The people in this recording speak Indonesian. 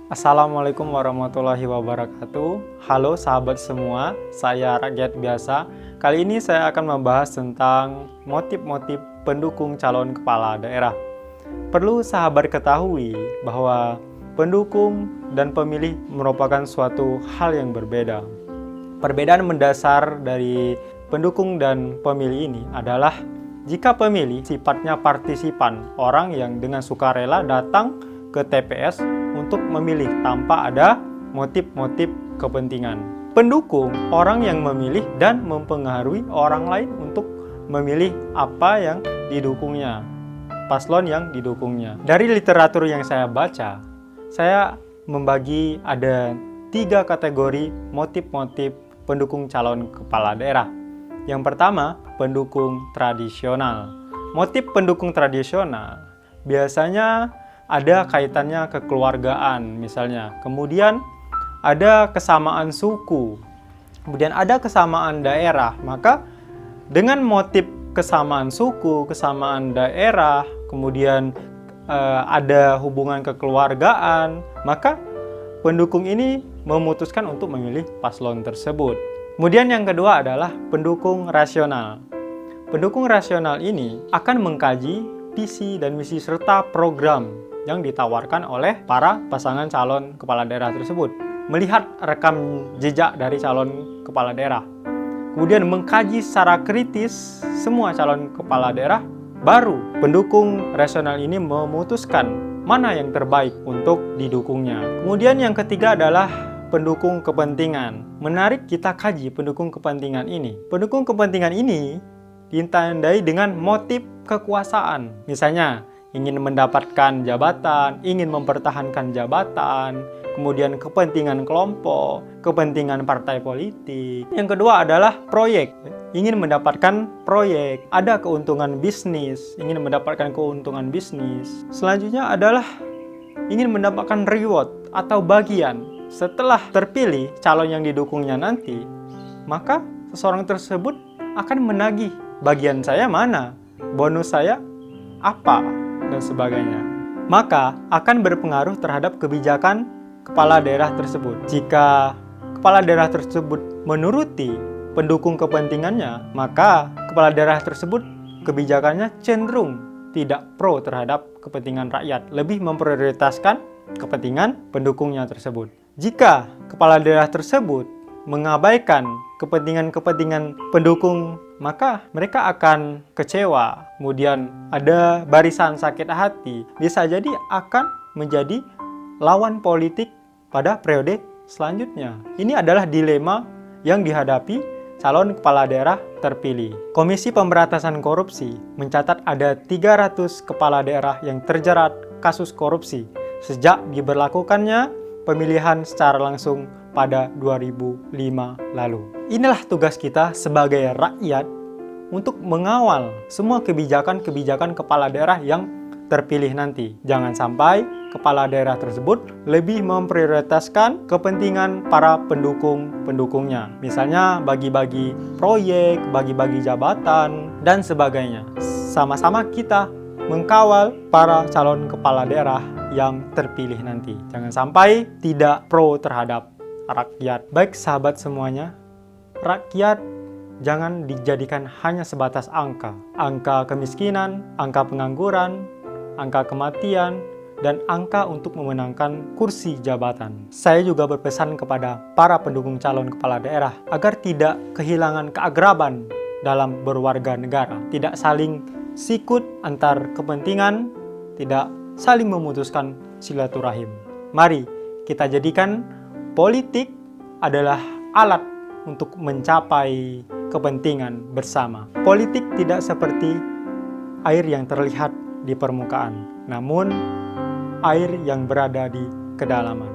Assalamualaikum warahmatullahi wabarakatuh. Halo sahabat semua, saya rakyat biasa. Kali ini saya akan membahas tentang motif-motif pendukung calon kepala daerah. Perlu sahabat ketahui bahwa pendukung dan pemilih merupakan suatu hal yang berbeda. Perbedaan mendasar dari pendukung dan pemilih ini adalah jika pemilih sifatnya partisipan, orang yang dengan sukarela datang ke TPS untuk memilih tanpa ada motif-motif kepentingan. Pendukung, orang yang memilih dan mempengaruhi orang lain untuk memilih apa yang didukungnya, paslon yang didukungnya. Dari literatur yang saya baca, saya membagi ada 3 kategori motif-motif pendukung calon kepala daerah. Yang pertama, pendukung tradisional. Motif pendukung tradisional biasanya ada kaitannya kekeluargaan misalnya. Kemudian ada kesamaan suku. Kemudian ada kesamaan daerah. Maka dengan motif kesamaan suku, kesamaan daerah, kemudian ada hubungan kekeluargaan, maka pendukung ini memutuskan untuk memilih paslon tersebut. Kemudian yang kedua adalah pendukung rasional. Pendukung rasional ini akan mengkaji visi dan misi serta program yang ditawarkan oleh para pasangan calon kepala daerah tersebut. Melihat rekam jejak dari calon kepala daerah. Kemudian mengkaji secara kritis semua calon kepala daerah, baru pendukung rasional ini memutuskan mana yang terbaik untuk didukungnya. Kemudian yang ketiga adalah pendukung kepentingan. Menarik kita kaji pendukung kepentingan ini. Pendukung kepentingan ini ditandai dengan motif kekuasaan. Misalnya, ingin mendapatkan jabatan, ingin mempertahankan jabatan, kemudian kepentingan kelompok, kepentingan partai politik. Yang kedua adalah proyek, ingin mendapatkan proyek, ada keuntungan bisnis, ingin mendapatkan keuntungan bisnis. Selanjutnya adalah ingin mendapatkan reward atau bagian. Setelah terpilih calon yang didukungnya nanti, maka seseorang tersebut akan menagih, bagian saya mana, bonus saya apa, dan sebagainya. Maka akan berpengaruh terhadap kebijakan kepala daerah tersebut. Jika kepala daerah tersebut menuruti pendukung kepentingannya, maka kepala daerah tersebut kebijakannya cenderung tidak pro terhadap kepentingan rakyat, lebih memprioritaskan kepentingan pendukungnya tersebut. Jika kepala daerah tersebut mengabaikan kepentingan-kepentingan pendukung, maka mereka akan kecewa. Kemudian ada barisan sakit hati, bisa jadi akan menjadi lawan politik pada periode selanjutnya. Ini adalah dilema yang dihadapi calon kepala daerah terpilih. Komisi Pemberantasan Korupsi mencatat ada 300 kepala daerah yang terjerat kasus korupsi sejak diberlakukannya pemilihan secara langsung pada 2005 lalu. Inilah tugas kita sebagai rakyat untuk mengawal semua kebijakan-kebijakan kepala daerah yang terpilih nanti. Jangan sampai kepala daerah tersebut lebih memprioritaskan kepentingan para pendukung-pendukungnya. Misalnya bagi-bagi proyek, bagi-bagi jabatan, dan sebagainya. Sama-sama kita mengkawal para calon kepala daerah yang terpilih nanti. Jangan sampai tidak pro terhadap rakyat. Baik sahabat semuanya, rakyat jangan dijadikan hanya sebatas angka. Angka kemiskinan, angka pengangguran, angka kematian, dan angka untuk memenangkan kursi jabatan. Saya juga berpesan kepada para pendukung calon kepala daerah agar tidak kehilangan keagraban dalam berwarga negara. Tidak saling sikut antar kepentingan, tidak saling memutuskan silaturahim. Mari kita jadikan politik adalah alat untuk mencapai kepentingan bersama. Politik tidak seperti air yang terlihat di permukaan, namun air yang berada di kedalaman.